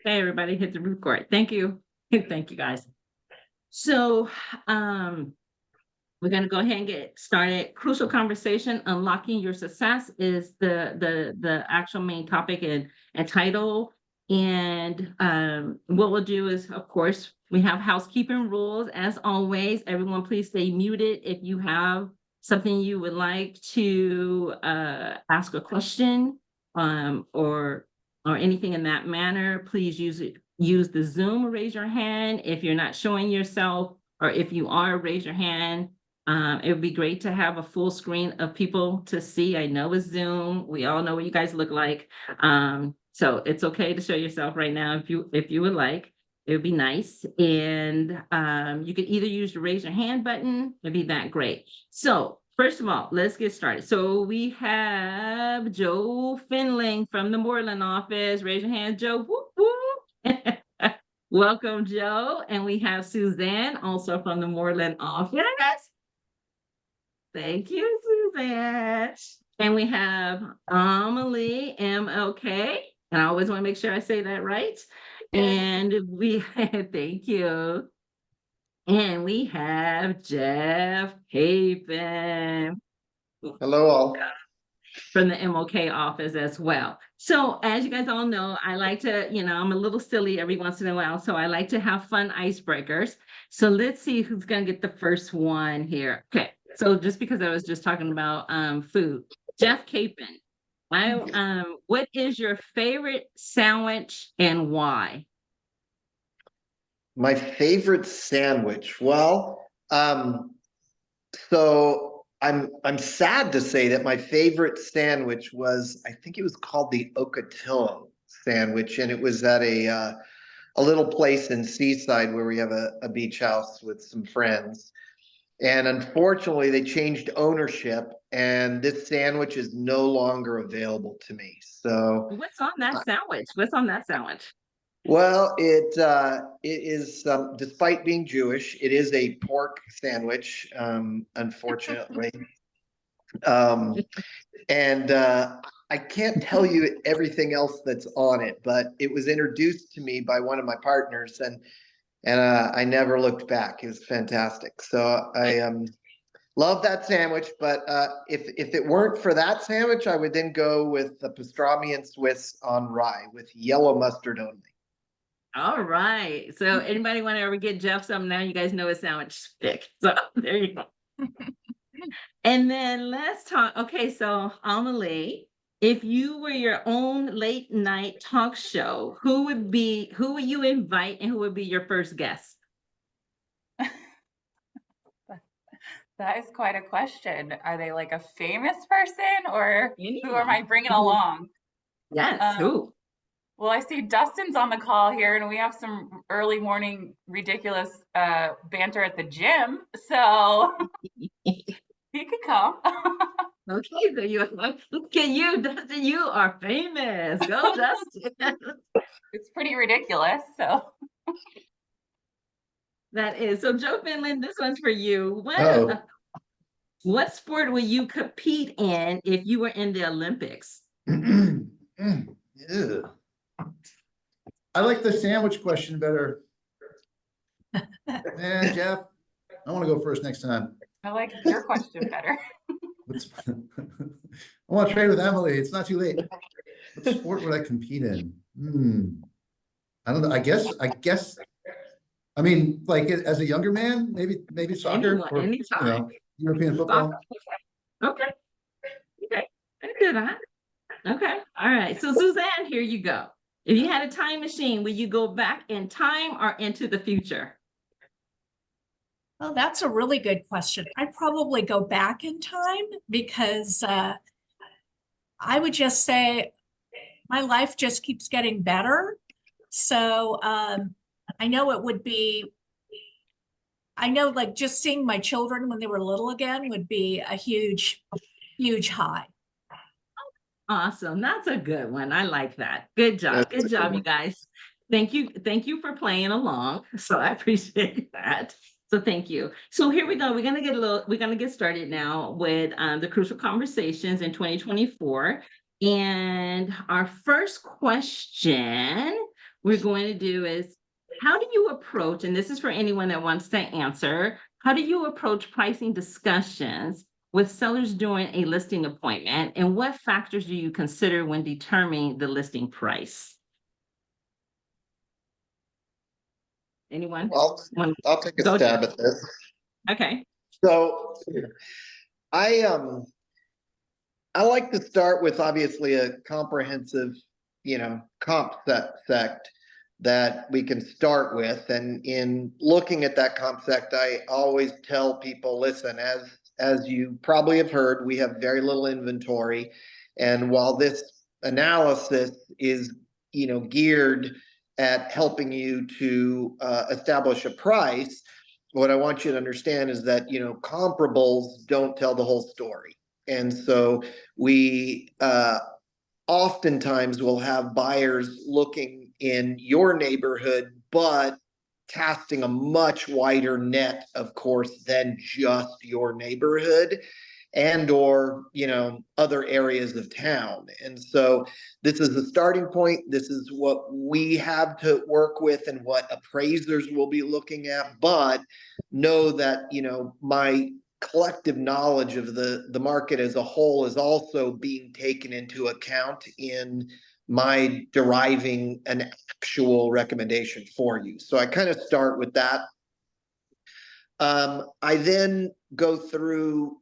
Hey, everybody, hit the record. Thank you. Thank you, guys. So, we're going to go ahead and get started. Crucial conversation, unlocking your success is the actual main topic and title. And what we'll do is, of course, we have housekeeping rules as always. Everyone, please stay muted. If you have something you would like to ask a question or anything in that manner, please use the Zoom or raise your hand. If you're not showing yourself, or if you are, raise your hand. It would be great to have a full screen of people to see. I know it's Zoom. We all know what you guys look like. So it's okay to show yourself right now if you would like. It would be nice. And you could either use the raise your hand button. It'd be that great. So first of all, let's get started. So we have Joe Finling from the Moreland office. Raise your hand, Joe. Whoop, whoop. Welcome, Joe. And we have Suzanne, also from the Moreland office. Thank you, Suzanne. And we have Amelie, MLK. And I always want to make sure I say that right. And we thank you. And we have Jeff Hafen. Hello, all. From the MLK office as well. So as you guys all know, I like to, I'm a little silly every once in a while. So I like to have fun icebreakers. So let's see who's going to get the first one here. Okay. So just because I was just talking about food, Jeff Capen, what is your favorite sandwich and why? My favorite sandwich. Well, so I'm sad to say that my favorite sandwich was, I think it was called the Ocotillo sandwich, and it was at a little place in Seaside where we have a beach house with some friends. And unfortunately, they changed ownership, and this sandwich is no longer available to me. So, What's on that sandwich? What's on that sandwich? well, it is despite being Jewish, it is a pork sandwich, unfortunately. Um, and I can't tell you everything else that's on it, but it was introduced to me by one of my partners, and I never looked back. It was fantastic. So I love that sandwich, but if it weren't for that sandwich, I would then go with the pastrami and Swiss on rye with yellow mustard only. All right. So anybody want to ever get Jeff something now? You guys know his sandwich stick. So there you go. And then let's talk. Okay, so Amelie, if you were your own late night talk show, who would you invite and who would be your first guest? That is quite a question. Are they like a famous person or who am Anyone. I bringing along? Yes, who? Well, I see Dustin's on the call here, and we have some early morning ridiculous banter at the gym, so he could come. Okay, so look at you, Dustin. You are famous. Go, Dustin. It's pretty ridiculous, so. That is. So Joe Finland, this one's for you. Oh. What sport would you compete in if you were in the Olympics? Yeah. I like the sandwich question better. Man, Jeff, I want to go first next time. I like your question better. I want to trade with Emily. It's not too late. What sport would I compete in? I don't know. I guess. I mean, like as a younger man, maybe soccer or anytime. European football. Okay. Okay. I can do that. Okay. All right. So Suzanne, here you go. If you had a time machine, would you go back in time or into the future? Well, that's a really good question. I'd probably go back in time because I would just say my life just keeps getting better. So I know it would be, like just seeing my children when they were little again would be a huge, huge high. Awesome. That's a good one. I like that. Good job. Good job, you guys. Thank you. Thank you for playing along. So I appreciate that. So thank you. So here we go. We're gonna get started now with the crucial conversations in 2024. And our first question we're going to do is, how do you approach, and this is for anyone that wants to answer, how do you approach pricing discussions with sellers during a listing appointment? And what factors do you consider when determining the listing price? Anyone? Well, I'll take a Go stab ahead. at this. Okay. So I I like to start with obviously a comprehensive, comp sect that we can start with. And in looking at that comp sect, I always tell people, listen, as you probably have heard, we have very little inventory. And while this analysis is, geared at helping you to establish a price, what I want you to understand is that, comparables don't tell the whole story. And so we oftentimes will have buyers looking in your neighborhood, but casting a much wider net, of course, than just your neighborhood and or other areas of town. And so this is the starting point. This is what we have to work with and what appraisers will be looking at. But know that my collective knowledge of the market as a whole is also being taken into account in my deriving an actual recommendation for you. So I kind of start with that. I then go through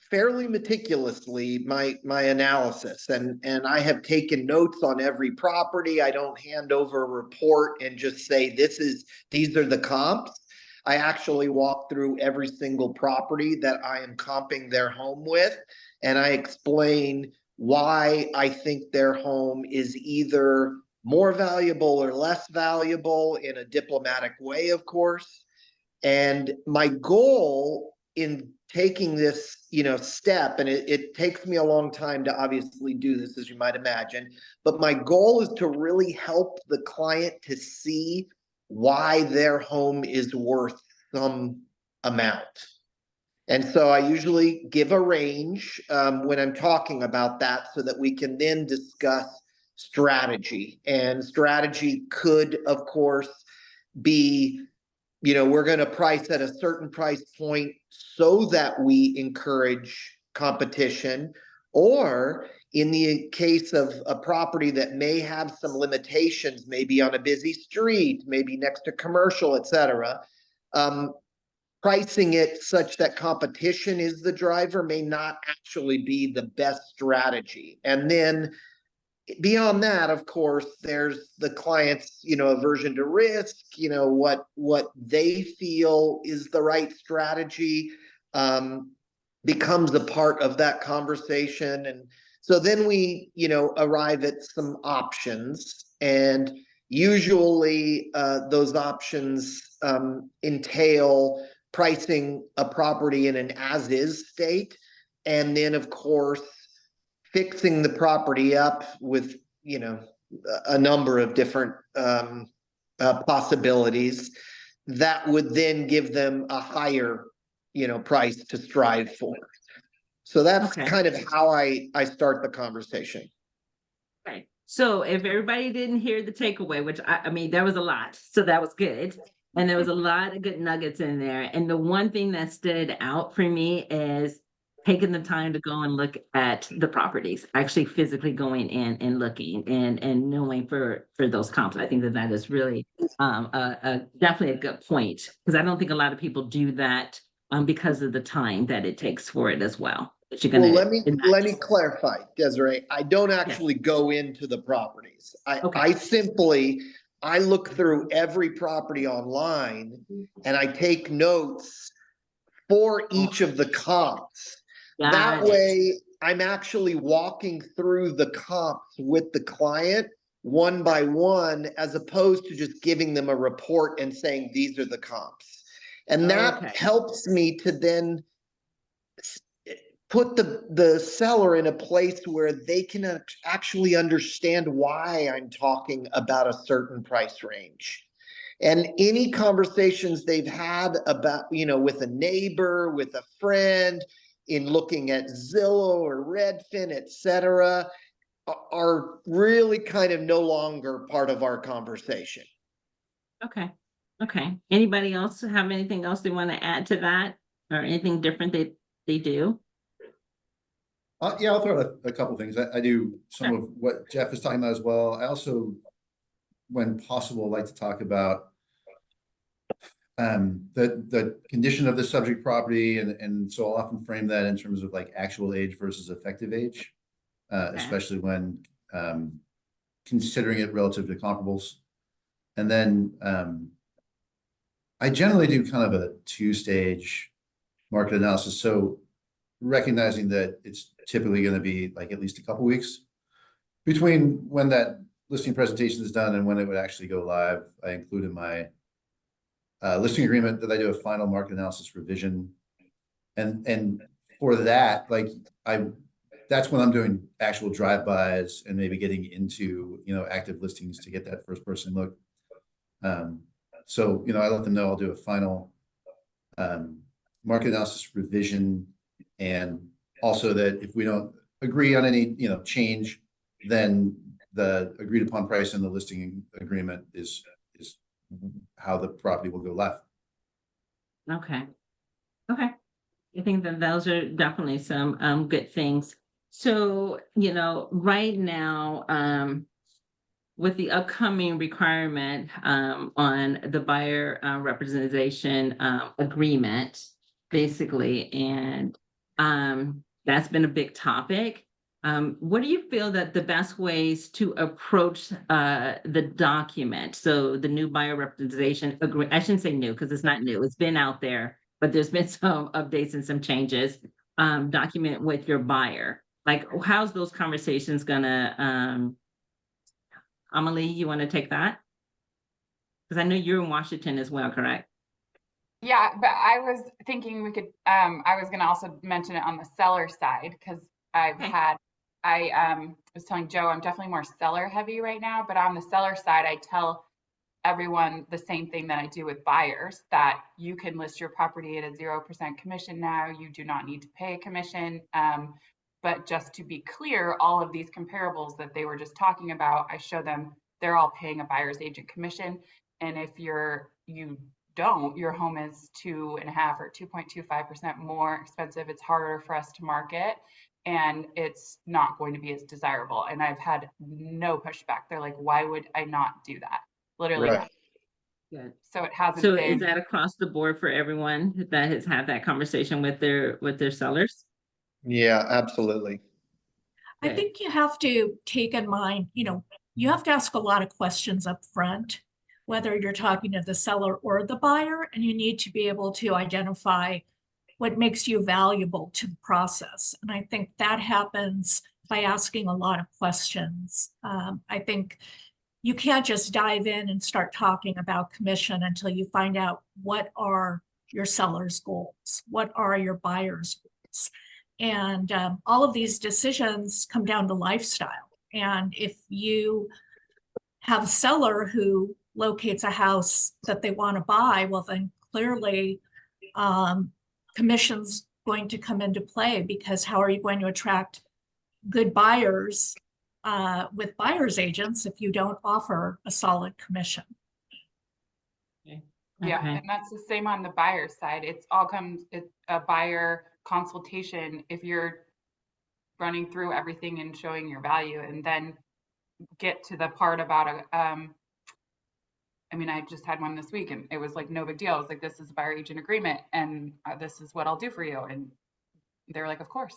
fairly meticulously my analysis, and I have taken notes on every property. I don't hand over a report and just say these are the comps. I actually walk through every single property that I am comping their home with, and I explain why I think their home is either more valuable or less valuable in a diplomatic way, of course. And my goal in taking this, step, and it takes me a long time to obviously do this, as you might imagine, but my goal is to really help the client to see why their home is worth some amount. And so I usually give a range when I'm talking about that so that we can then discuss strategy. And strategy could, of course, be we're going to price at a certain price point so that we encourage competition. Or in the case of a property that may have some limitations, maybe on a busy street, maybe next to commercial, et cetera, pricing it such that competition is the driver may not actually be the best strategy. And then beyond that, of course, there's the client's, aversion to risk, what they feel is the right strategy, becomes a part of that conversation. And so then we, arrive at some options, and usually those options entail pricing a property in an as-is state. And then, of course, fixing the property up with, a number of different possibilities that would then give them a higher, price to strive for. So that's Okay. kind of how I start the conversation. Okay. So if everybody didn't hear the takeaway, which I mean, there was a lot, so that was good. And there was a lot of good nuggets in there. And the one thing that stood out for me is taking the time to go and look at the properties, actually physically going in and looking and knowing for those comps. I think that is really definitely a good point, because I don't think a lot of people do that because of the time that it takes for it as well. That you're Well, gonna let me clarify, Desiree. I don't actually go into the properties. Okay. I look through every property online and I take notes for each of the comps. That Got it. way, I'm actually walking through the comps with the client one by one, as opposed to just giving them a report and saying, these are the comps. And that Okay. helps me to then put the seller in a place where they can actually understand why I'm talking about a certain price range. And any conversations they've had about, with a neighbor, with a friend, in looking at Zillow or Redfin, et cetera, are really kind of no longer part of our conversation. Okay. Okay. Anybody else have anything else they want to add to that, or anything different they do? Yeah, I'll throw out a couple things. I do some Sure. of what Jeff is talking about as well. I also, when possible, like to talk about the condition of the subject property, and so I'll often frame that in terms of like actual age versus effective age, especially when considering it relative to comparables. And then I generally do kind of a two-stage market analysis. So recognizing that it's typically going to be like at least a couple weeks between when that listing presentation is done and when it would actually go live. I include in my listing agreement that I do a final market analysis revision. And for that, like that's when I'm doing actual drive-bys and maybe getting into, active listings to get that first person look. So, I let them know I'll do a final market analysis revision, and also that if we don't agree on any, change, then the agreed upon price in the listing agreement is how the property will go live. Okay. Okay. I think that those are definitely some good things. So, right now, with the upcoming requirement on the buyer representation agreement, basically, and that's been a big topic. What do you feel that the best ways to approach the document? So the new buyer representation I shouldn't say new because it's not new. It's been out there, but there's been some updates and some changes. Document with your buyer. Like, how's those conversations gonna Amelie, you want to take that? Because I know you're in Washington as well, correct? Yeah, but I was thinking we could, I was gonna also mention it on the seller side, because Okay. I was telling Joe, I'm definitely more seller heavy right now, but on the seller side, I tell everyone the same thing that I do with buyers, that you can list your property at a 0% commission now. You do not need to pay a commission. But just to be clear, all of these comparables that they were just talking about, I show them they're all paying a buyer's agent commission. And if you don't, your home is 2.5 or 2.25% more expensive. It's harder for us to market, and it's not going to be as desirable. And I've had no pushback. They're like, why would I not do that? Literally Right. not. Good. So it hasn't So been. is that across the board for everyone that has had that conversation with their sellers? Yeah, absolutely. I Good. think you have to take in mind, you have to ask a lot of questions up front, whether you're talking to the seller or the buyer, and you need to be able to identify what makes you valuable to the process. And I think that happens by asking a lot of questions. I think you can't just dive in and start talking about commission until you find out what are your seller's goals, what are your buyer's goals. And all of these decisions come down to lifestyle. And if you have a seller who locates a house that they want to buy, well, then clearly commission's going to come into play, because how are you going to attract good buyers with buyer's agents if you don't offer a solid commission? Yeah, Okay. and that's the same on the buyer side. It's a buyer consultation if you're running through everything and showing your value, and then get to the part about I just had one this week, and it was like no big deal. I was like, this is a buyer agent agreement, and this is what I'll do for you. And they're like, of course.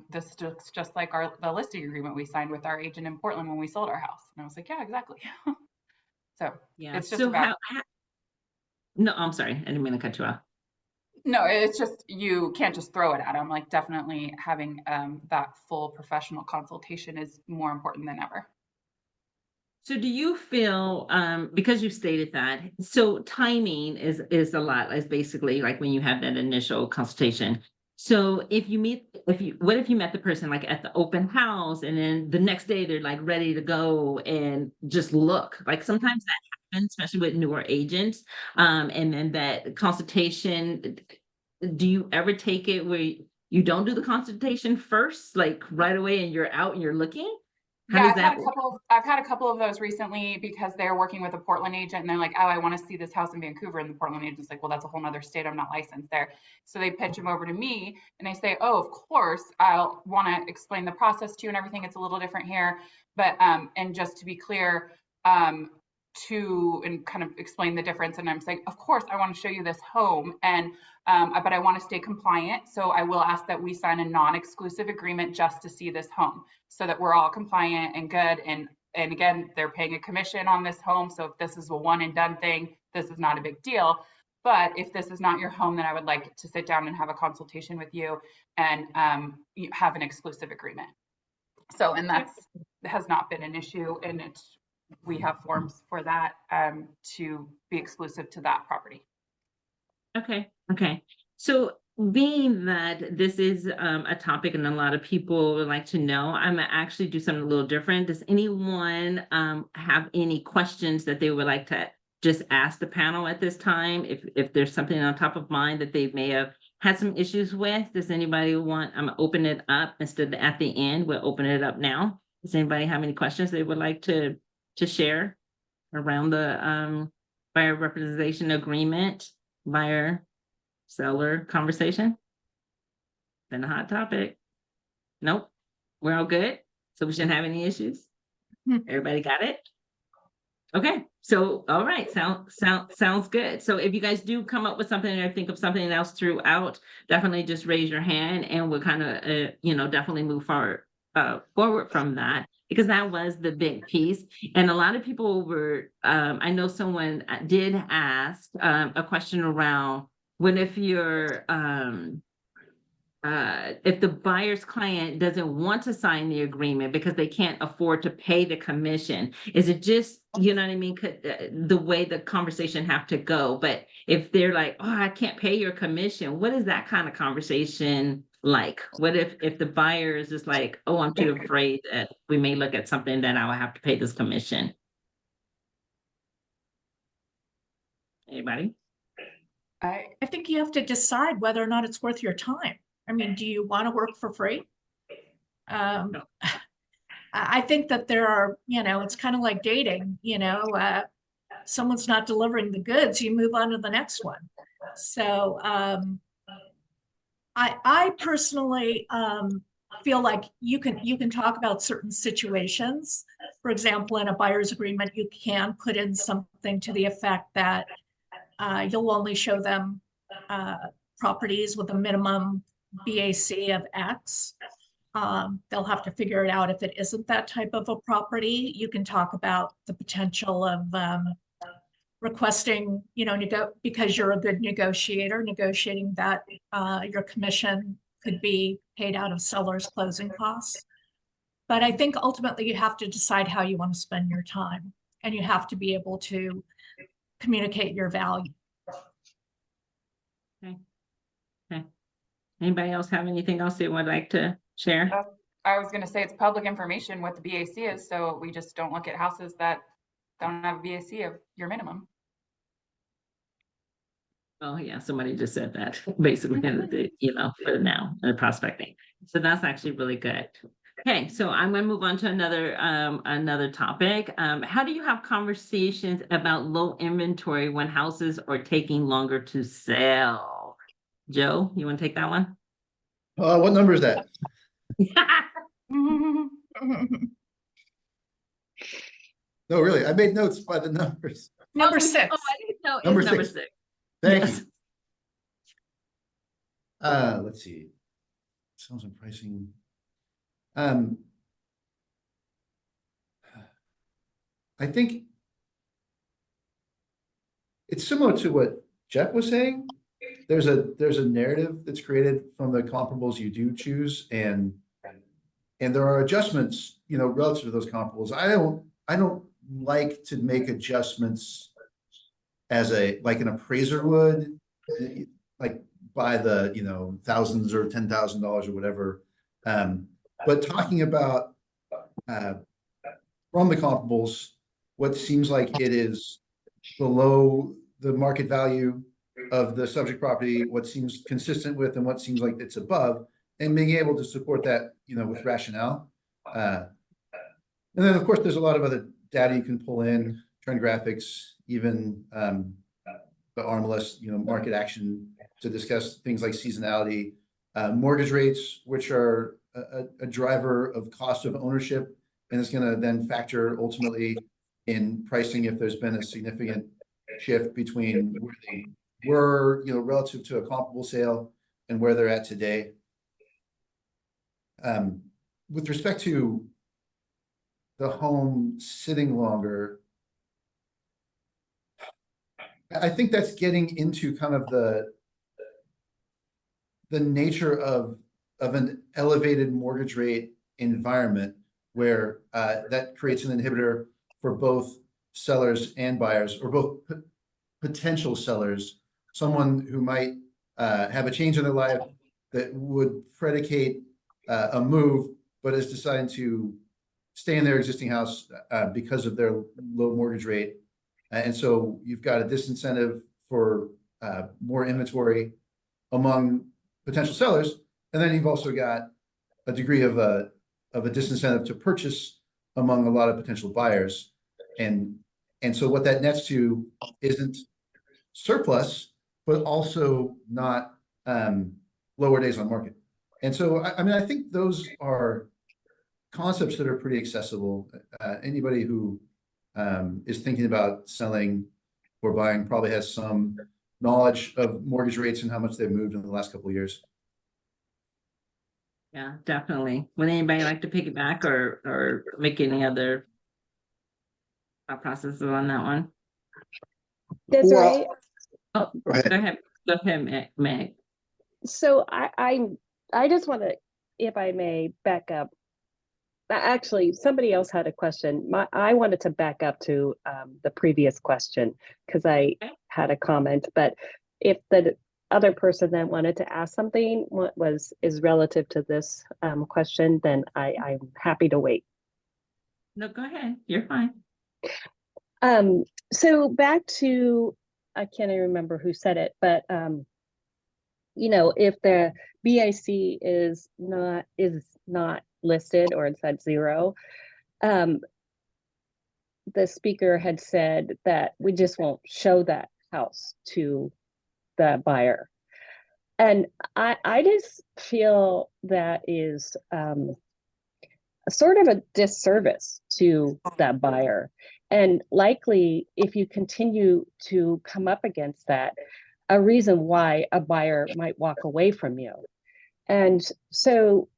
This looks just like the listing agreement we signed with our agent in Portland when we sold our house. And I was like, yeah, exactly. So Yeah. it's just So about. no, I'm sorry. I didn't mean to cut you off. No, it's just you can't just throw it at them. Like, definitely having that full professional consultation is more important than ever. So do you feel, because you stated that, so timing is a lot, is basically like when you have that initial consultation. So what if you met the person like at the open house, and then the next day they're like ready to go and just look? Like sometimes that happens, especially with newer agents. And then that consultation, do you ever take it where you don't do the consultation first, like right away, and you're out and you're looking? How Yeah, does I've that had a work? I've had a couple of those recently because they're working with a Portland agent and they're like, oh, I want to see this house in Vancouver. And the Portland agent's like, well, that's a whole nother state. I'm not licensed there. So they pitch them over to me and they say, oh, of course, I'll want to explain the process to you and everything. It's a little different here. But, and just to be clear, and kind of explain the difference. And I'm saying, of course, I want to show you this home and but I want to stay compliant. So I will ask that we sign a non-exclusive agreement just to see this home so that we're all compliant and good. And again, they're paying a commission on this home. So if this is a one and done thing, this is not a big deal. But if this is not your home, then I would like to sit down and have a consultation with you and have an exclusive agreement. So, and that has not been an issue. And we have forms for that to be exclusive to that property. Okay, okay. So being that this is a topic and a lot of people would like to know, I'm gonna actually do something a little different. Does anyone have any questions that they would like to just ask the panel at this time? If there's something on top of mind that they may have had some issues with, does anybody want, I'm gonna open it up instead of at the end, we'll open it up now. Does anybody have any questions they would like to share around the buyer representation agreement? Buyer seller conversation? Been a hot topic. Nope, we're all good. So we shouldn't have any issues. Everybody got it? Okay, so all right, sounds good. So if you guys do come up with something or think of something else throughout, definitely just raise your hand and we'll kind of definitely move forward from that, because that was the big piece. And a lot of people were, I know someone did ask a question around what if if the buyer's client doesn't want to sign the agreement because they can't afford to pay the commission, is it just, you know what I mean, the way the conversation have to go? But if they're like, oh, I can't pay your commission, what is that kind of conversation like? What if the buyer is just like, oh, I'm too afraid that we may look at something that I will have to pay this commission? Anybody? I think you have to decide whether or not it's worth your time. I mean, do you want to work for free? I think that there are, it's kind of like dating, someone's not delivering the goods, you move on to the next one. So I personally feel like you can talk about certain situations. For example, in a buyer's agreement, you can put in something to the effect that you'll only show them properties with a minimum BAC of X. They'll have to figure it out if it isn't that type of a property. You can talk about the potential of requesting, because you're a good negotiator, negotiating that your commission could be paid out of seller's closing costs. But I think ultimately you have to decide how you want to spend your time, and you have to be able to communicate your value. Okay. Anybody else have anything else they would like to share? I was going to say it's public information what the BAC is, so we just don't look at houses that don't have a BAC of your minimum. Oh yeah, somebody just said that basically, for now, prospecting. So that's actually really good. Okay, so I'm going to move on to another topic. How do you have conversations about low inventory when houses are taking longer to sell? Joe, you want to take that one? What number is that? No, really, I made notes by the numbers. Number 6. Oh, I didn't know. Number It's number 6. 6. Thank Yes. you. Let's see. Sales and pricing. I think it's similar to what Jeff was saying. There's a narrative that's created from the comparables you do choose, and there are adjustments, relative to those comparables. I don't like to make adjustments as like an appraiser would, like by the thousands or $10,000 or whatever. But talking about from the comparables, what seems like it is below the market value of the subject property, what seems consistent with, and what seems like it's above, and being able to support that, with rationale. And then, of course, there's a lot of other data you can pull in, trend graphics, even the RMLS, market action to discuss things like seasonality, mortgage rates, which are a driver of cost of ownership, and it's going to then factor ultimately in pricing if there's been a significant shift between where they were, relative to a comparable sale and where they're at today. With respect to the home sitting longer, I think that's getting into kind of the nature of an elevated mortgage rate environment where that creates an inhibitor for both sellers and buyers, or both potential sellers, someone who might have a change in their life that would predicate a move, but is deciding to stay in their existing house because of their low mortgage rate. And so you've got a disincentive for more inventory among potential sellers. And then you've also got a degree of a disincentive to purchase among a lot of potential buyers. And so what that nets to isn't surplus, but also not lower days on market. And so, I mean, I think those are concepts that are pretty accessible. Anybody who is thinking about selling or buying probably has some knowledge of mortgage rates and how much they've moved in the last couple of years. Yeah, definitely. Would anybody like to piggyback or make any other processes on that one? Desiree, Oh, Go ahead. Go ahead, Meg. so I just want to, if I may, back up. Actually, somebody else had a question. I wanted to back up to the previous question because I had a comment. But if the other person then wanted to ask something is relative to this question, then I'm happy to wait. No, go ahead. You're fine. So back to, I can't even remember who said it, but if the BIC is not listed or it's at 0, the speaker had said that we just won't show that house to the buyer. And I just feel that is sort of a disservice to that buyer. And likely, if you continue to come up against that, a reason why a buyer might walk away from you. And so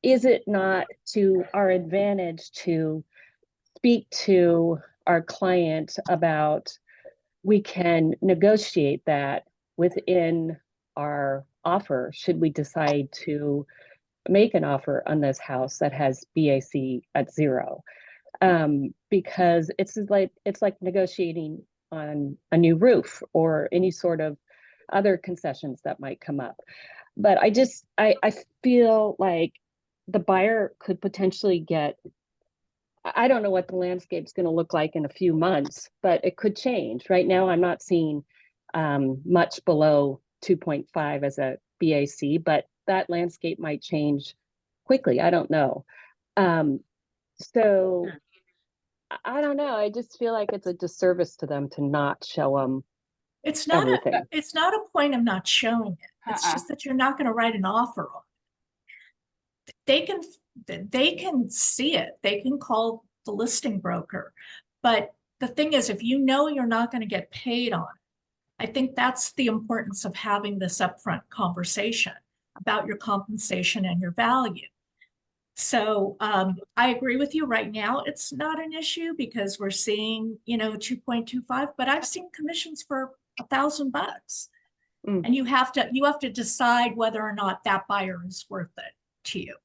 is it not to our advantage to speak to our client about, we can negotiate that within our offer should we decide to make an offer on this house that has BAC at 0? Because it's like negotiating on a new roof or any sort of other concessions that might come up. But I feel like the buyer could potentially get, I don't know what the landscape's going to look like in a few months, but it could change. Right now, I'm not seeing much below 2.5 as a BAC, but that landscape might change quickly. I don't know. So I don't know. I just feel like it's a disservice to them to not show them It's not everything. it's not a point of not showing it. It's just that you're not going to write an offer on it. They can see it. They can call the listing broker. But the thing is, if you know you're not going to get paid on it, I think that's the importance of having this upfront conversation about your compensation and your value. So I agree with you. Right now, it's not an issue because we're seeing, 2.25, but I've seen commissions for $1,000. And you have to decide whether or not that buyer is worth it to you.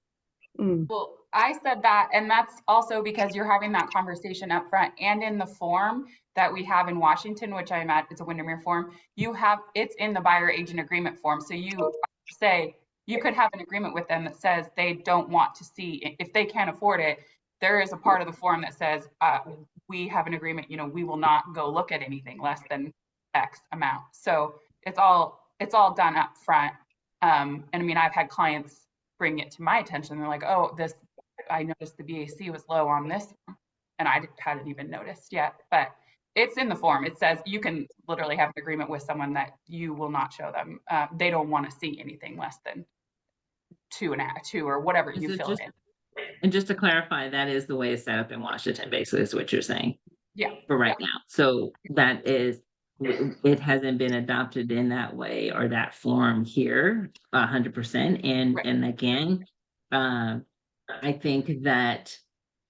Well, I said that, and that's also because you're having that conversation up front, and in the form that we have in Washington, which I'm at, it's a Windermere form, it's in the buyer agent agreement form. So you say, you could have an agreement with them that says they don't want to see, if they can't afford it, there is a part of the form that says, we have an agreement, we will not go look at anything less than X amount. So it's all done up front. And I mean, I've had clients bring it to my attention. They're like, oh, this I noticed the BAC was low on this one, and hadn't even noticed yet, but it's in the form. It says you can literally have an agreement with someone that you will not show them. They don't want to see anything less than 2 or whatever Is you it fill just, in. and just to clarify, that is the way it's set up in Washington, basically, is what you're saying Yeah. for right now. So that is, it hasn't been adopted in that way or that form here 100%. Right. And again, I think that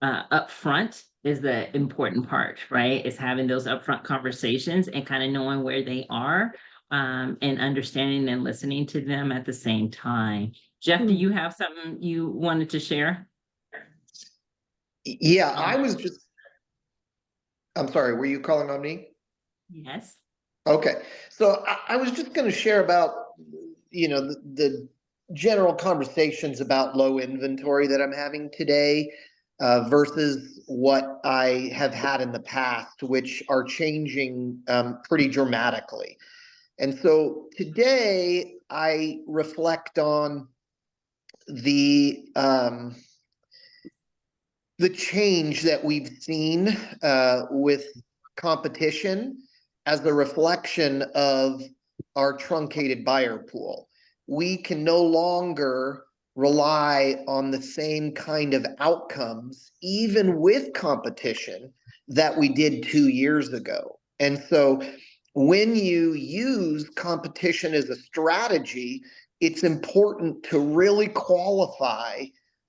upfront is the important part, right? Is having those upfront conversations and kind of knowing where they are, and understanding and listening to them at the same time. Jeff, do you have something you wanted to share? Yeah, I'm sorry, were you calling on me? Yes. Okay, so I was just going to share about, the general conversations about low inventory that I'm having today versus what I have had in the past, which are changing pretty dramatically. And so today I reflect on the change that we've seen with competition as a reflection of our truncated buyer pool. We can no longer rely on the same kind of outcomes, even with competition, that we did 2 years ago. And so when you use competition as a strategy, it's important to really qualify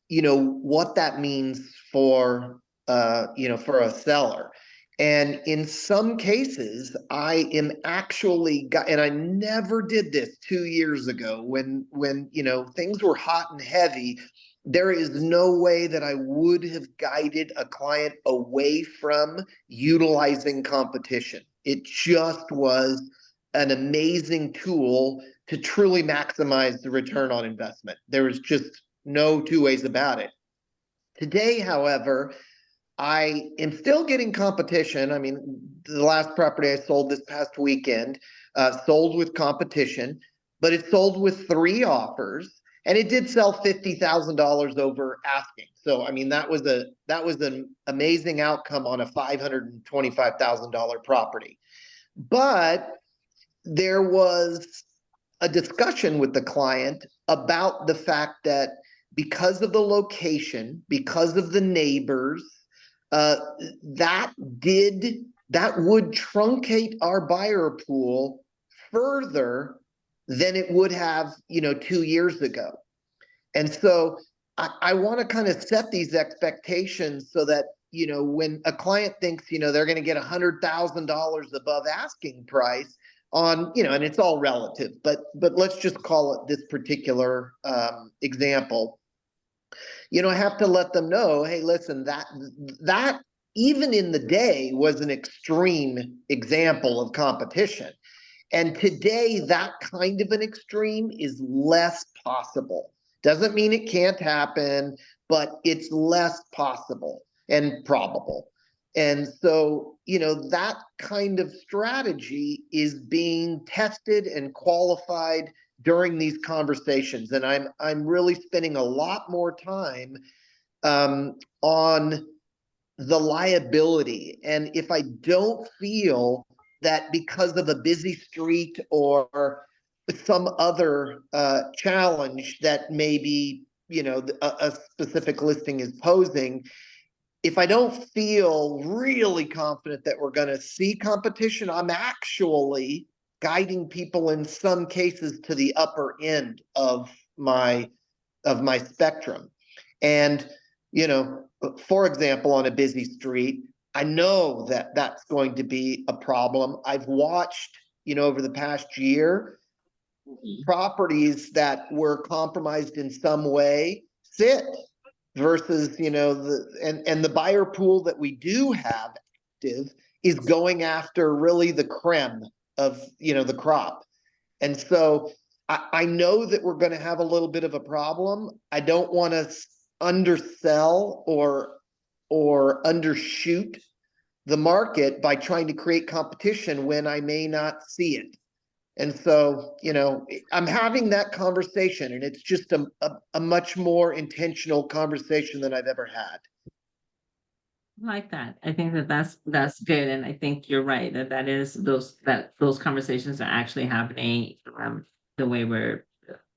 what that means for for a seller. And in some cases, I am actually and I never did this 2 years ago when things were hot and heavy. There is no way that I would have guided a client away from utilizing competition. It just was an amazing tool to truly maximize the return on investment. There was just no two ways about it. Today, however, I am still getting competition. I mean, the last property I sold this past weekend sold with competition, but it sold with 3 offers, and it did sell $50,000 over asking. So, I mean, that was an amazing outcome on a $525,000 property. But there was a discussion with the client about the fact that because of the location, because of the neighbors, that would truncate our buyer pool further than it would have, 2 years ago. And so I want to kind of set these expectations so that, when a client thinks, they're going to get $100,000 above asking price on, and it's all relative, but let's just call it this particular example. I have to let them know, hey, listen, that even in the day was an extreme example of competition. And today, that kind of an extreme is less possible. Doesn't mean it can't happen, but it's less possible and probable. And so, that kind of strategy is being tested and qualified during these conversations. And I'm really spending a lot more time on the liability. And if I don't feel that because of a busy street or some other challenge that maybe a specific listing is posing, if I don't feel really confident that we're going to see competition, I'm actually guiding people in some cases to the upper end of my spectrum. And for example, on a busy street, I know that that's going to be a problem. I've watched, over the past year, properties that were compromised in some way sit versus, the buyer pool that we do have active is going after really the creme of, the crop. And so I know that we're going to have a little bit of a problem. I don't want to undersell or undershoot the market by trying to create competition when I may not see it. And so, I'm having that conversation, and it's just a much more intentional conversation than I've ever had. I like that. I think that's good, and I think you're right that those conversations are actually happening the way where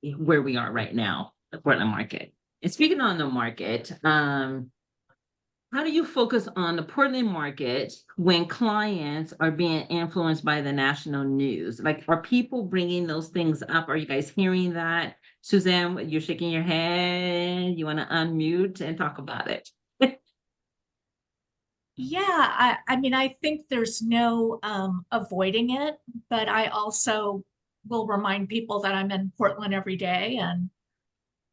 we are right now, the Portland market. And speaking on the market, how do you focus on the Portland market when clients are being influenced by the national news? Like, are people bringing those things up? Are you guys hearing that? Suzanne, you're shaking your head. You want to unmute and talk about it? Yeah, I mean, I think there's no avoiding it, but I also will remind people that I'm in Portland every day, and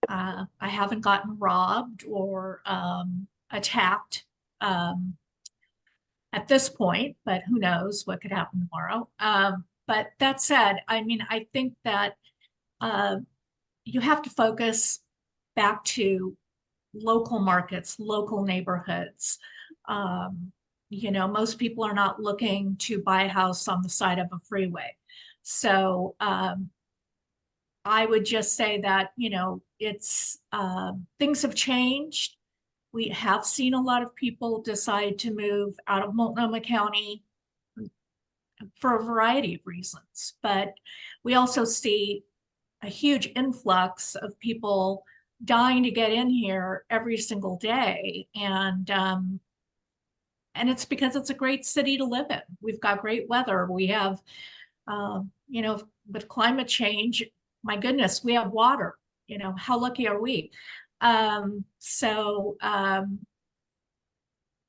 I haven't gotten robbed or attacked at this point, but who knows what could happen tomorrow. But that said, I mean, I think that you have to focus back to local markets, local neighborhoods. Most people are not looking to buy a house on the side of a freeway. So I would just say that, it's things have changed. We have seen a lot of people decide to move out of Multnomah County for a variety of reasons, but we also see a huge influx of people dying to get in here every single day. And it's because it's a great city to live in. We've got great weather. We have, with climate change, my goodness, we have water. How lucky are we? I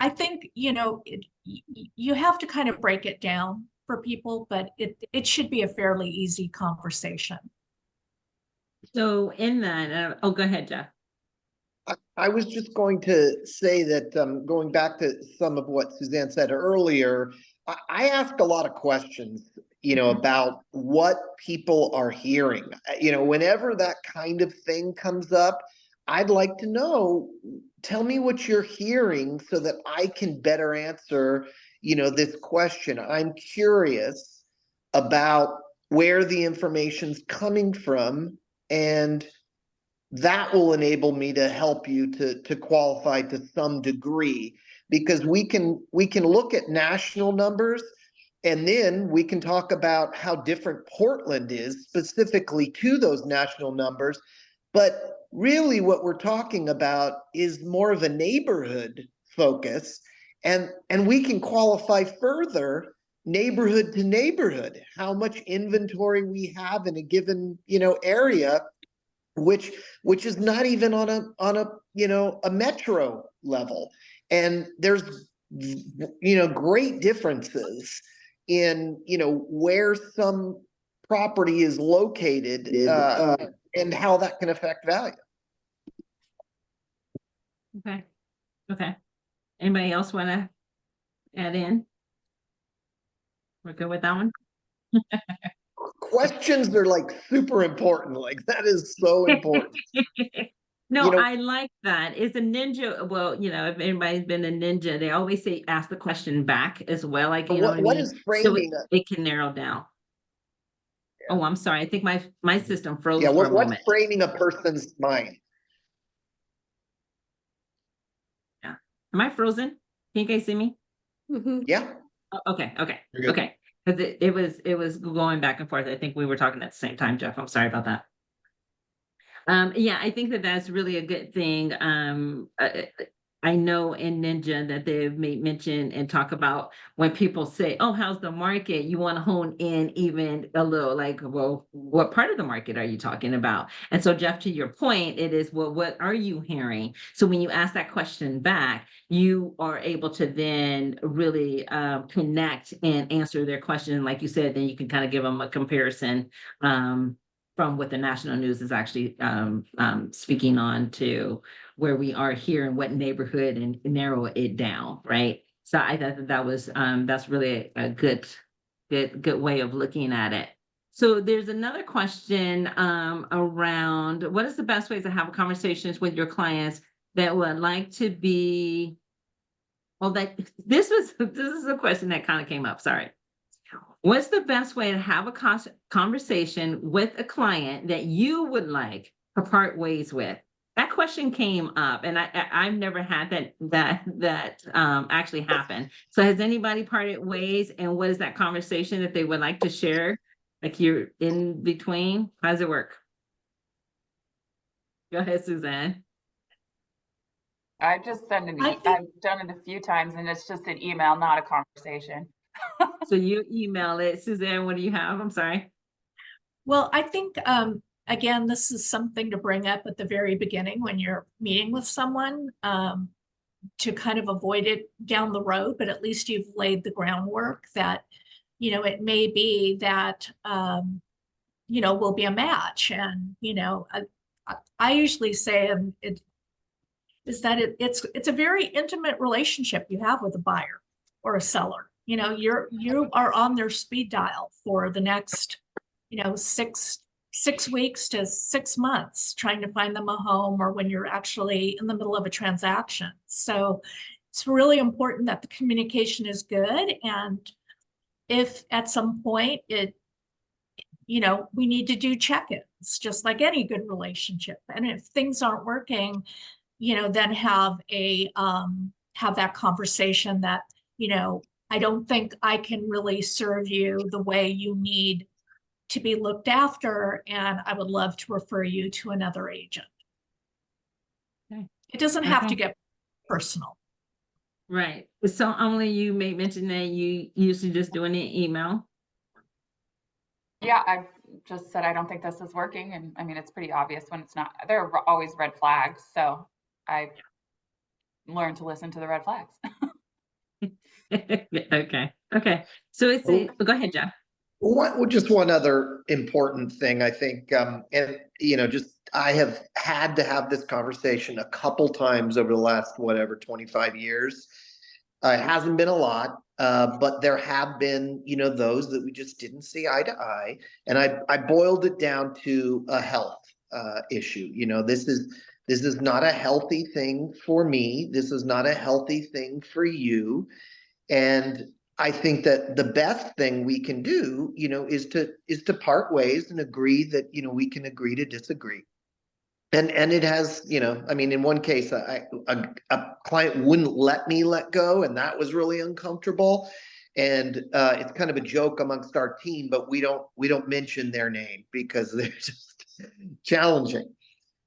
think, you have to kind of break it down for people, but it should be a fairly easy conversation. So in that, oh, go ahead, Jeff. I was just going to say that, going back to some of what Suzanne said earlier, I ask a lot of questions, about what people are hearing. Whenever that kind of thing comes up, I'd like to know, tell me what you're hearing so that I can better answer, this question. I'm curious about where the information's coming from, and that will enable me to help you to qualify to some degree, because we can look at national numbers, and then we can talk about how different Portland is specifically to those national numbers. But really what we're talking about is more of a neighborhood focus, and we can qualify further neighborhood to neighborhood, how much inventory we have in a given, area, which is not even on a metro level. And there's great differences in where some property is located, and how that can affect value. Okay. Anybody else want to add in? We're good with that one? Questions are like super important. Like, that is so important. No, I like that. It's a ninja. Well, if anybody's been a ninja, they always say ask the question back as well. Like, what is framing? So it can narrow down. Yeah. Oh, I'm sorry. I think my system froze for a moment. What's framing a person's mind? Yeah. Am I frozen? Can you guys see me? Mm-hmm. Yeah. Oh, okay. Okay. Because it was going back and forth. I think we were talking at the same time, Jeff. I'm sorry about that. Yeah, I think that's really a good thing. I know in Ninja that they've made mention and talk about when people say, "Oh, how's the market?" You want to hone in even a little, like, well, what part of the market are you talking about? And so, Jeff, to your point, it is, well, what are you hearing? So when you ask that question back, you are able to then really connect and answer their question. Like you said, then you can kind of give them a comparison from what the national news is actually speaking on to where we are here and what neighborhood, and narrow it down, right? So I thought that was that's really a good way of looking at it. So there's another question around what is the best ways to have conversations with your clients that would like to be. Well, this is a question that kind of came up. Sorry. What's the best way to have a conversation with a client that you would like to part ways with? That question came up, and I've never had that actually happen. So has anybody parted ways, and what is that conversation that they would like to share? Like you're in between? How does it work? Go ahead, Suzanne. I just send an I email. think, I've done it a few times and it's just an email, not a conversation. So you email it. Suzanne, what do you have? I'm sorry. well, I think, again, this is something to bring up at the very beginning when you're meeting with someone, to kind of avoid it down the road, but at least you've laid the groundwork that, it may be that, will be a match. And, I usually say, it's a very intimate relationship you have with a buyer or a seller. You are on their speed dial for the next, 6 weeks to 6 months trying to find them a home, or when you're actually in the middle of a transaction. So it's really important that the communication is good. And if at some point we need to do check-ins, just like any good relationship. And if things aren't working, then have that conversation that, I don't think I can really serve you the way you need to be looked after, and I would love to refer you to another agent. Okay. It doesn't have to Okay. get personal. Right. So Emily, you may mention that you usually just doing an email. Yeah, I've just said I don't think this is working. And I mean, it's pretty obvious when it's not. There are always red flags. So I learned to listen to the red flags. Okay. Okay. So go ahead, Jeff. Just one other important thing, I think, and just I have had to have this conversation a couple times over the last 25 years. It hasn't been a lot, but there have been, those that we just didn't see eye to eye, and I boiled it down to a health issue. This is not a healthy thing for me. This is not a healthy thing for you, and I think that the best thing we can do, is to part ways and agree that, we can agree to disagree. And it has, I mean, in one case, a client wouldn't let me let go, and that was really uncomfortable. And it's kind of a joke amongst our team, but we don't mention their name because they're just challenging.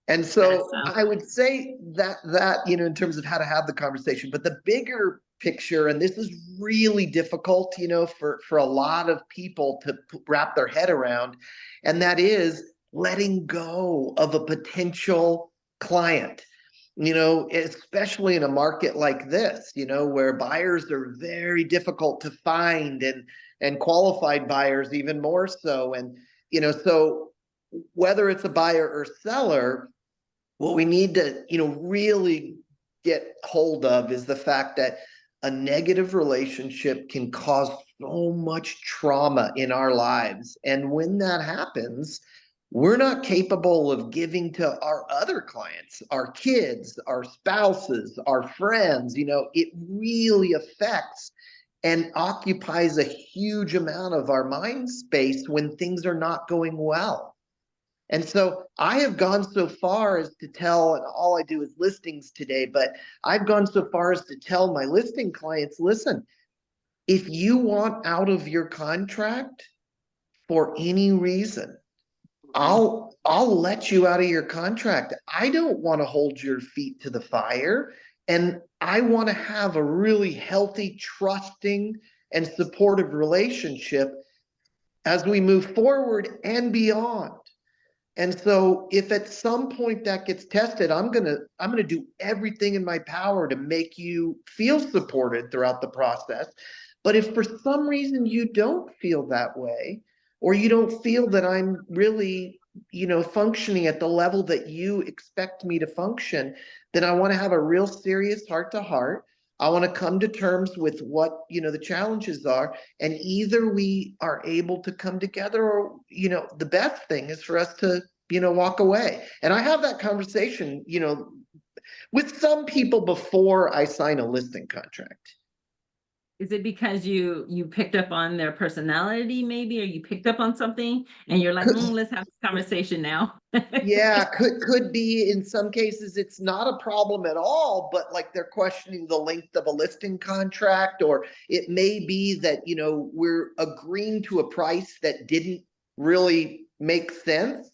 And so I would say that in terms of how to have the conversation, but the bigger picture, and this is really difficult, for a lot of people to wrap their head around, and that is letting go of a potential client, especially in a market like this, where buyers are very difficult to find, and qualified buyers even more so. And, so whether it's a buyer or seller, what we need to, really get hold of is the fact that a negative relationship can cause so much trauma in our lives. And when that happens, we're not capable of giving to our other clients, our kids, our spouses, our friends. It really affects and occupies a huge amount of our mind space when things are not going well. And so I have gone so far as to tell, and all I do is listings today, but I've gone so far as to tell my listing clients, listen, if you want out of your contract for any reason, I'll let you out of your contract. I don't want to hold your feet to the fire. And I want to have a really healthy, trusting, and supportive relationship as we move forward and beyond. And so if at some point that gets tested, I'm gonna do everything in my power to make you feel supported throughout the process. But if for some reason you don't feel that way, or you don't feel that I'm really, functioning at the level that you expect me to function, then I want to have a real serious heart to heart. I want to come to terms with what, the challenges are, and either we are able to come together, or, the best thing is for us to, walk away. And I have that conversation, with some people before I sign a listing contract. Is it because you picked up on their personality maybe, or you picked up on something and you're like, let's have this conversation now? Yeah, could be. In some cases, it's not a problem at all, but like they're questioning the length of a listing contract, or it may be that, we're agreeing to a price that didn't really make sense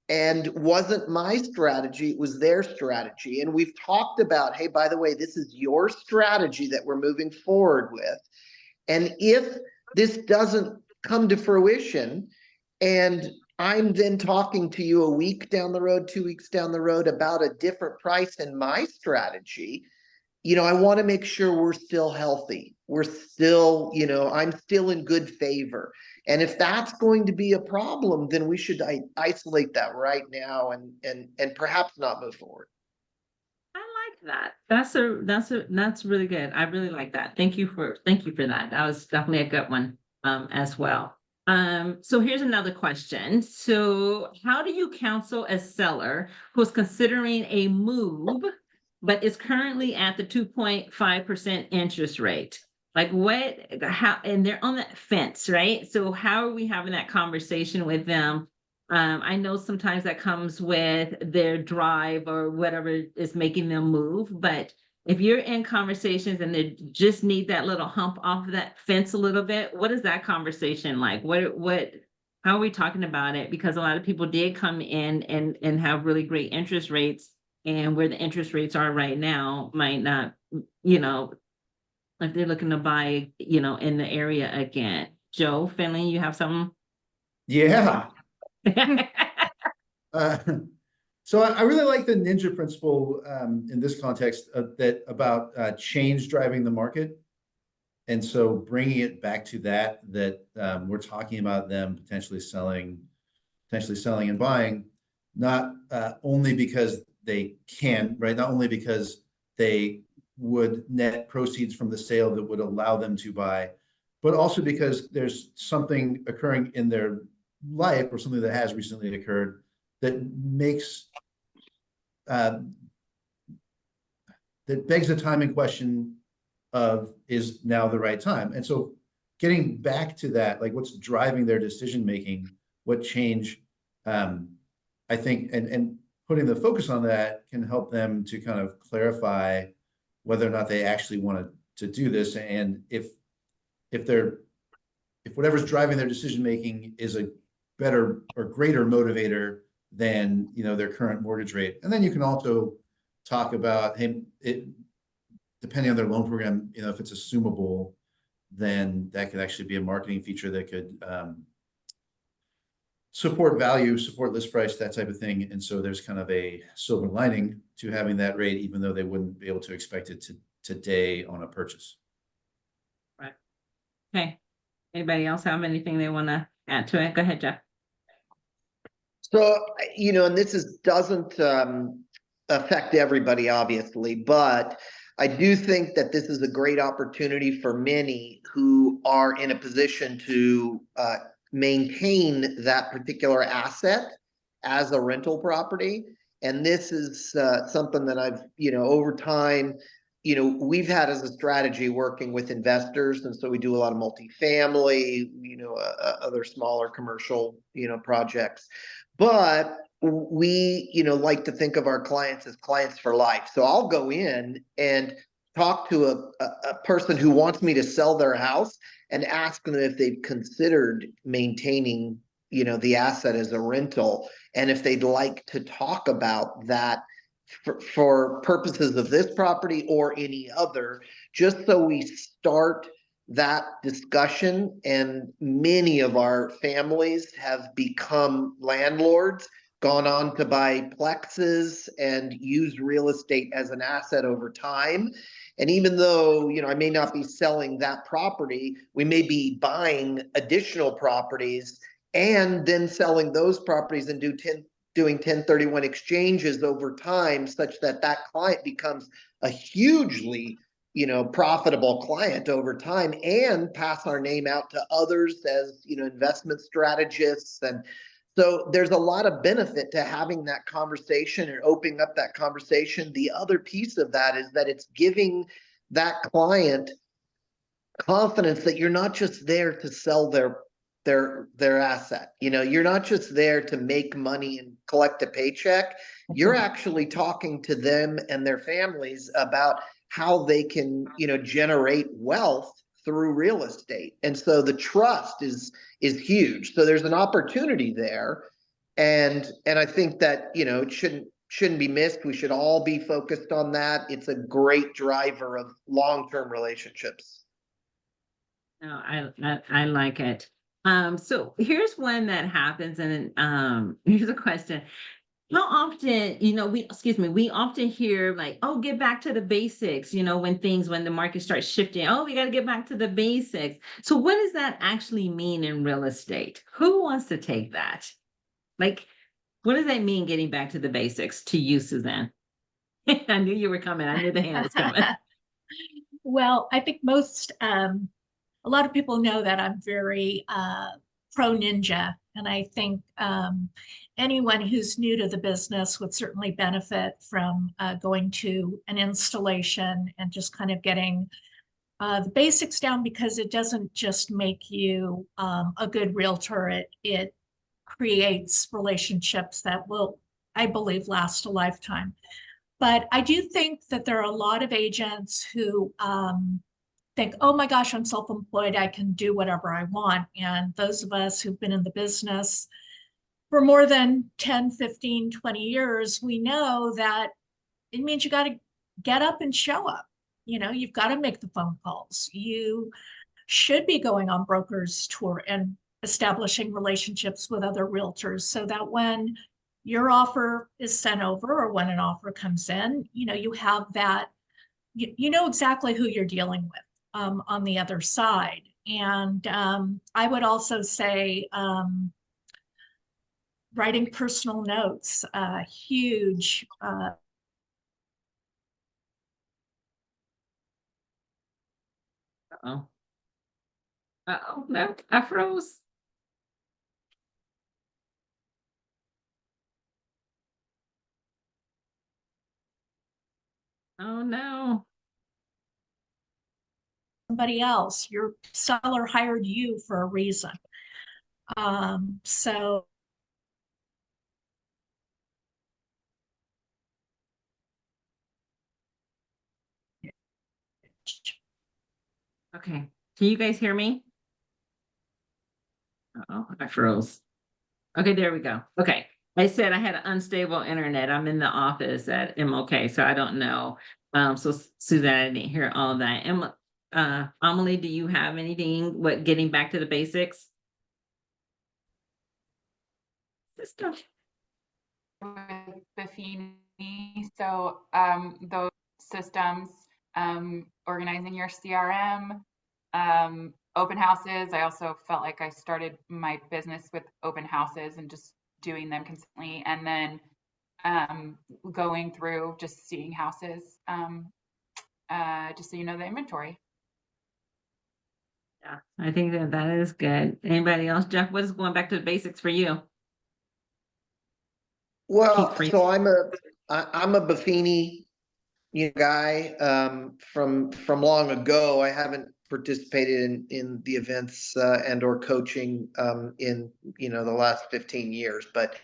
and wasn't my strategy, it was their strategy. And we've talked about, hey, by the way, this is your strategy that we're moving forward with. And if this doesn't come to fruition, and I'm then talking to you a week down the road, 2 weeks down the road about a different price in my strategy, I want to make sure we're still healthy. We're still, I'm still in good favor. And if that's going to be a problem, then we should isolate that right now and perhaps not move forward. I like that. That's really good. I really like that. Thank you for that. That was definitely a good one as well. So here's another question. So how do you counsel a seller who's considering a move, but is currently at the 2.5% interest rate? Like and they're on that fence, right? So how are we having that conversation with them? I know sometimes that comes with their drive or whatever is making them move, but if you're in conversations and they just need that little hump off of that fence a little bit, what is that conversation like? How are we talking about it? Because a lot of people did come in and have really great interest rates, and where the interest rates are right now might not, if they're looking to buy, in the area again. Joe, Finley, you have something? Yeah. Uh, so I really like the ninja principle in this context that about change driving the market. And so bringing it back to that we're talking about them potentially selling and buying, not only because they can, right? Not only because they would net proceeds from the sale that would allow them to buy, but also because there's something occurring in their life or something that has recently occurred that makes that begs the timing question of, is now the right time? And so getting back to that, like what's driving their decision making, what change, I think, and putting the focus on that can help them to kind of clarify whether or not they actually want to do this, and if whatever's driving their decision making is a better or greater motivator than their current mortgage rate. And then you can also talk about, hey, depending on their loan program, if it's assumable, then that could actually be a marketing feature that could support value, support list price, that type of thing. And so there's kind of a silver lining to having that rate, even though they wouldn't be able to expect it today on a purchase. Right. Okay. Anybody else have anything they want to add to it? Go ahead, Jeff. So, and doesn't affect everybody, obviously, but I do think that this is a great opportunity for many who are in a position to maintain that particular asset as a rental property. And this is something that I've, over time, we've had as a strategy working with investors. And so we do a lot of multifamily, other smaller commercial, projects. But we, like to think of our clients as clients for life. So I'll go in and talk to a person who wants me to sell their house and ask them if they've considered maintaining, the asset as a rental, and if they'd like to talk about that for purposes of this property or any other, just so we start that discussion. And many of our families have become landlords, gone on to buy plexes and use real estate as an asset over time. And even though, I may not be selling that property, we may be buying additional properties and then selling those properties and doing 1031 exchanges over time, such that client becomes a hugely, profitable client over time, and pass our name out to others as, investment strategists. And so there's a lot of benefit to having that conversation and opening up that conversation. The other piece of that is that it's giving that client confidence that you're not just there to sell their asset. You know, you're not just there to make money and collect a paycheck. You're actually talking to them and their families about how they can, you know, generate wealth through real estate. And so the trust is huge. So there's an opportunity there. And I think that, you know, it shouldn't be missed. We should all be focused on that. It's a great driver of long-term relationships. No, I like it. So here's one that happens, and here's a question. How often, we often hear like, oh, get back to the basics, when the market starts shifting. Oh, we got to get back to the basics. So what does that actually mean in real estate? Who wants to take that? Like, what does that mean, getting back to the basics to you, Suzanne? I knew you were coming. I knew the hand was coming. Well, I think a lot of people know that I'm very pro ninja. And I think anyone who's new to the business would certainly benefit from going to an installation and just kind of getting the basics down, because it doesn't just make you a good realtor. It creates relationships that will, I believe, last a lifetime. But I do think that there are a lot of agents who think, oh my gosh, I'm self-employed, I can do whatever I want. And those of us who've been in the business for more than 10, 15, 20 years, we know that it means you got to get up and show up. You've got to make the phone calls. You should be going on brokers tour and establishing relationships with other realtors, so that when your offer is sent over or when an offer comes in, you have that, you know exactly who you're dealing with on the other side. And I would also say writing personal notes, huge. Uh-oh. Uh-oh, no, I froze. Oh, no. Somebody else. Your seller hired you for a reason. So Okay. Can you guys hear me? Oh, I froze. Okay, there we go. Okay. I said I had an unstable internet. I'm in the office at MOK, so I don't know. So Suzanne, I didn't hear all that. Amelie, do you have anything, getting back to the basics? Sister. With Buffini. So those systems, organizing your CRM, open houses. I also felt like I started my business with open houses and just doing them consistently, and then going through just seeing houses, just so you know the inventory. Yeah, I think that is good. Anybody else? Jeff, what is going back to the basics for you? Well, Keep so I'm a Buffini, guy from long ago. I haven't participated in the events and or coaching in the last 15 years, but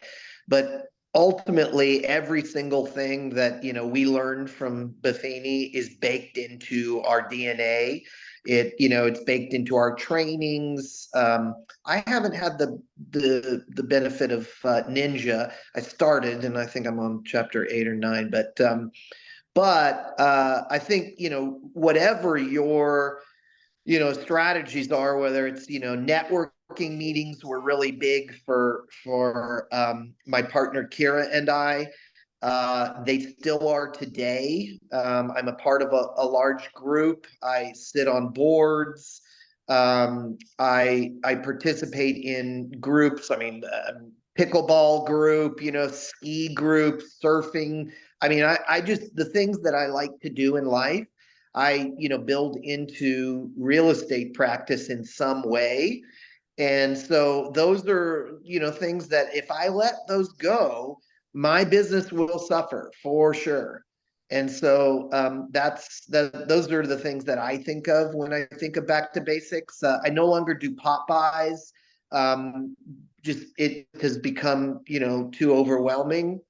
ultimately every single thing that we learned from Buffini is baked into our DNA. It's baked into our trainings. I haven't had the benefit of Ninja. I started, and I think I'm on chapter 8 or 9, but I think, whatever your, strategies are, whether it's, networking meetings were really big for my partner Kira and I. They still are today. I'm a part of a large group. I sit on boards. I participate in groups. I mean, pickleball group, ski group, surfing. I mean, I just, the things that I like to do in life, I, build into real estate practice in some way. And so those are, things that if I let those go, my business will suffer for sure. And so those are the things that I think of when I think of back to basics. I no longer do pop buys. Just it has become, too overwhelming.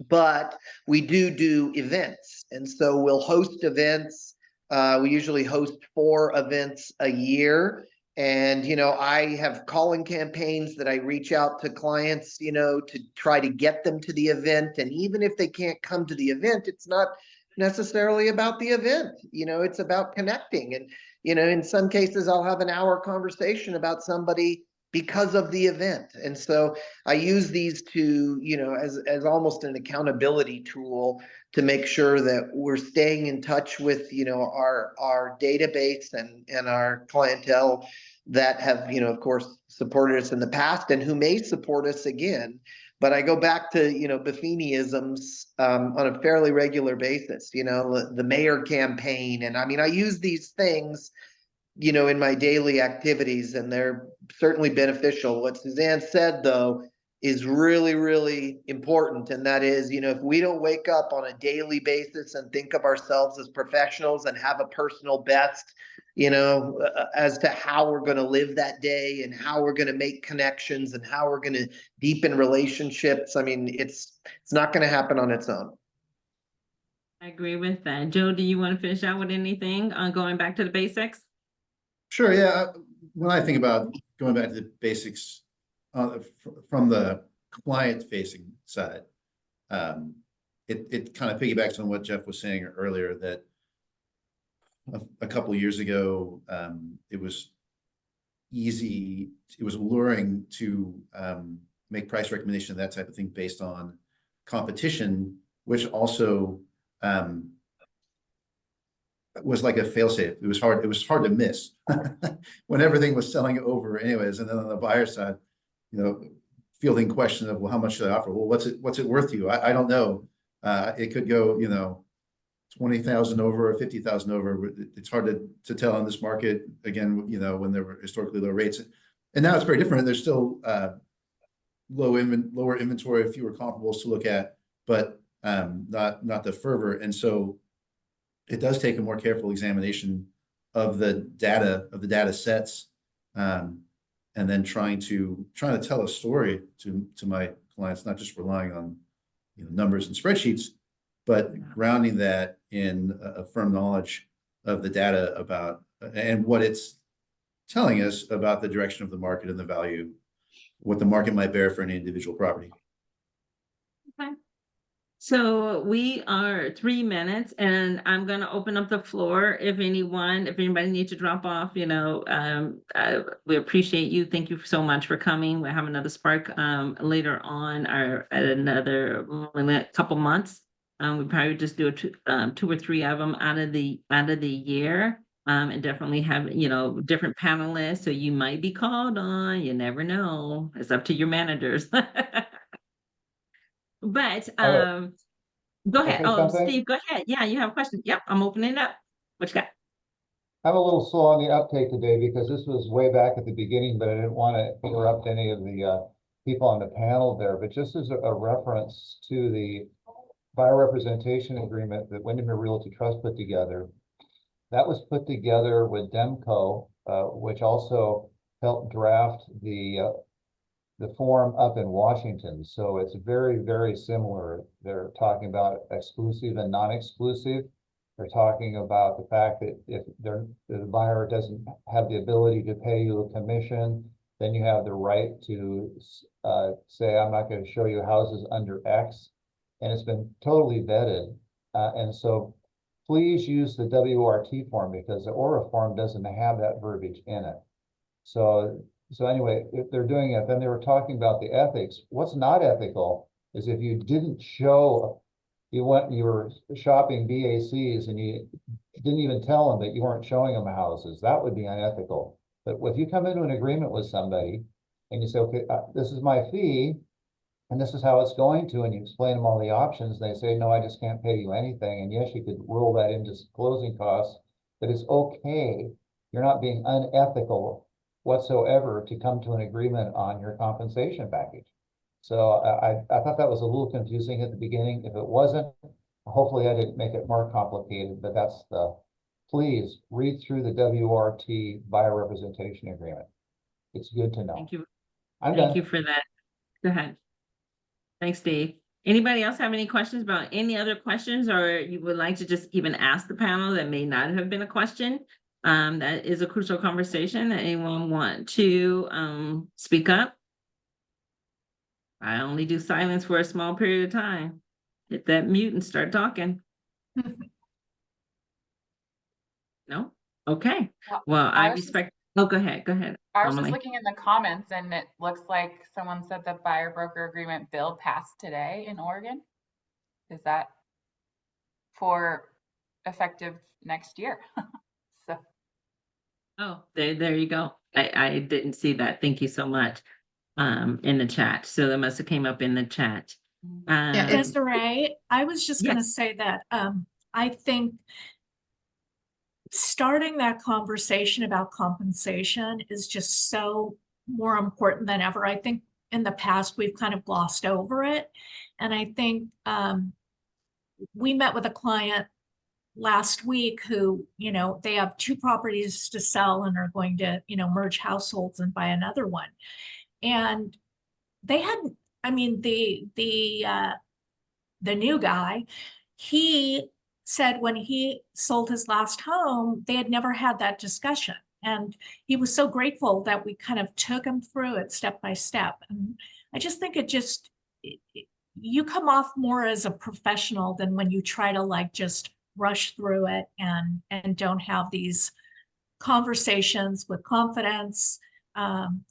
But we do events, and so we'll host events. We usually host 4 events a year. And, I have calling campaigns that I reach out to clients, to try to get them to the event. And even if they can't come to the event, it's not necessarily about the event, it's about connecting. And, in some cases, I'll have an hour conversation about somebody because of the event. And so I use these to, as almost an accountability tool to make sure that we're staying in touch with, our database and our clientele that have, of course, supported us in the past and who may support us again. But I go back to, Buffini-isms on a fairly regular basis, the mayor campaign. And I mean, I use these things in my daily activities, and they're certainly beneficial. What Suzanne said, though, is really, really important. And that is, if we don't wake up on a daily basis and think of ourselves as professionals and have a personal best, as to how we're going to live that day and how we're going to make connections and how we're going to deepen relationships, I mean, it's not going to happen on its own. I agree with that. Joe, do you want to finish out with anything on going back to the basics? Sure, yeah. When I think about going back to the basics from the client-facing side, it kind of piggybacks on what Jeff was saying earlier, that a couple of years ago, it was alluring to make price recommendation, that type of thing, based on competition, which also was like a failsafe. It was hard to miss when everything was selling over anyways. And then on the buyer side, fielding question of, well, how much should I offer? Well, what's it worth to you? I don't know. It could go, 20,000 over or 50,000 over. It's hard to tell in this market, again, when there were historically low rates. And now it's very different. There's still lower inventory, fewer comparables to look at, but not the fervor. And so it does take a more careful examination of the data sets, and then trying to tell a story to my clients, not just relying on numbers and spreadsheets, but grounding that in a firm knowledge of the data about and what it's telling us about the direction of the market and the value, what the market might bear for any individual property. Okay. So we are 3 minutes, and I'm going to open up the floor. If anybody needs to drop off, we appreciate you. Thank you so much for coming. We'll have another spark later on, or at another couple months. We probably just do 2 or 3 of them out of the year, and definitely have different panelists. So you might be called on. You never know. It's up to your managers. But go ahead. Oh, Steve, go ahead. Yeah, you have a question. Yep, I'm opening it up. What you got? I'm a little slow on the uptake today because this was way back at the beginning, but I didn't want to interrupt any of the people on the panel there. But just as a reference to the buyer representation agreement that Windermere Realty Trust put together, that was put together with Demco, which also helped draft the form up in Washington. So it's very, very similar. They're talking about exclusive and non-exclusive. They're talking about the fact that if the buyer doesn't have the ability to pay you a commission, then you have the right to say, I'm not going to show you houses under X. And it's been totally vetted. And so please use the WRT form, because the ORA form doesn't have that verbiage in it. So anyway, if they're doing it, then they were talking about the ethics. What's not ethical is if you didn't show, you were shopping BACs and you didn't even tell them that you weren't showing them houses. That would be unethical. But if you come into an agreement with somebody and you say, okay, this is my fee and this is how it's going to, and you explain them all the options, they say, no, I just can't pay you anything. And yes, you could roll that into closing costs, but it's okay. You're not being unethical whatsoever to come to an agreement on your compensation package. So I thought that was a little confusing at the beginning. If it wasn't, hopefully I didn't make it more complicated, but that's please read through the WRT buyer representation agreement. It's good to know. Thank you. I'm Thank done. you for that. Go ahead. Thanks, Dave. Anybody else have any questions about any other questions, or you would like to just even ask the panel that may not have been a question? That is a crucial conversation. Anyone want to speak up? I only do silence for a small period of time. Hit that mute and start talking. No? Okay. Well, I was just- respect. Oh, go ahead. Go ahead. I was just Emily. looking in the comments and it looks like someone said the buyer broker agreement bill passed today in Oregon. Is that for effective next year? So Oh, there you go. I didn't see that. Thank you so much. In the chat. So that must have came up in the chat. Yeah, Desiree, I was just going to Yes. say that I think starting that conversation about compensation is just so more important than ever. I think in the past we've kind of glossed over it. And I think we met with a client last week who, you know, they have 2 properties to sell and are going to, you know, merge households and buy another one. And they hadn't, I mean, the new guy, he said when he sold his last home, they had never had that discussion. And he was so grateful that we kind of took him through it step by step. And I just think you come off more as a professional than when you try to like just rush through it and don't have these conversations with confidence.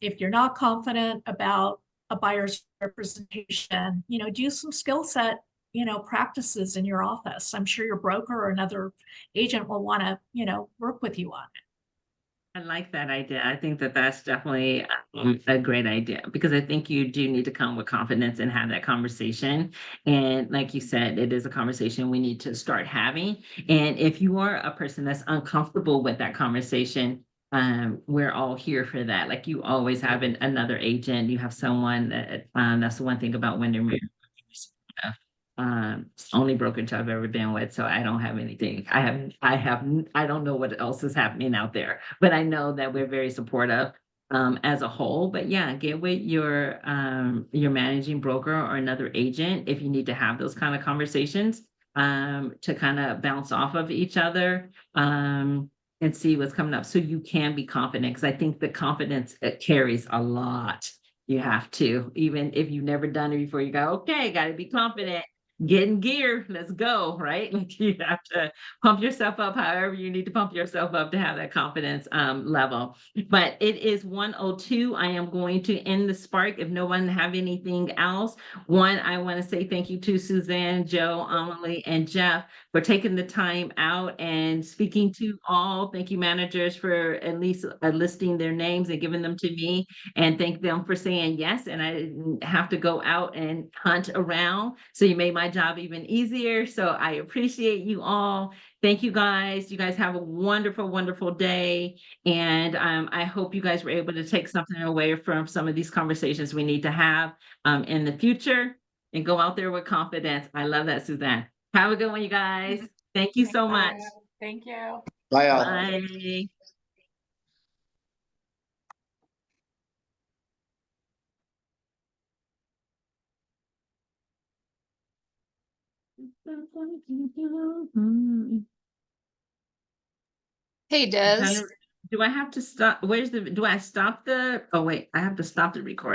If you're not confident about a buyer's representation, you know, do some skill set, you know, practices in your office. I'm sure your broker or another agent will want to, you know, work with you on it. I like that idea. I think that that's definitely a great idea, because I think you do need to come with confidence and have that conversation. And like you said, it is a conversation we need to start having. And if you are a person that's uncomfortable with that conversation, we're all here for that. Like you always have another agent. You have someone that that's the one thing about Windermere. Only brokerage I've ever been with, so I don't have anything. I don't know what else is happening out there, but I know that we're very supportive as a whole. But yeah, get with your managing broker or another agent if you need to have those kind of conversations to kind of bounce off of each other and see what's coming up, so you can be confident. Because I think the confidence, it carries a lot. You have to, even if you've never done it before, you go, okay, got to be confident. Get in gear, let's go, right? Like you have to pump yourself up however you need to pump yourself up to have that confidence level. But it is 1:02. I am going to end the spark if no one have anything else. One, I want to say thank you to Suzanne, Joe, Emily, and Jeff for taking the time out and speaking to all. Thank you, managers, for at least listing their names and giving them to me. And thank them for saying yes. And I didn't have to go out and hunt around. So you made my job even easier. So I appreciate you all. Thank you guys. You guys have a wonderful, wonderful day. And I hope you guys were able to take something away from some of these conversations we need to have in the future, and go out there with confidence. I love that, Suzanne. Have a good one, you guys. Thank you so much. Thank you. Bye all. Bye. Hey, Des. Do I have to stop? Do I stop oh wait, I have to stop the recording.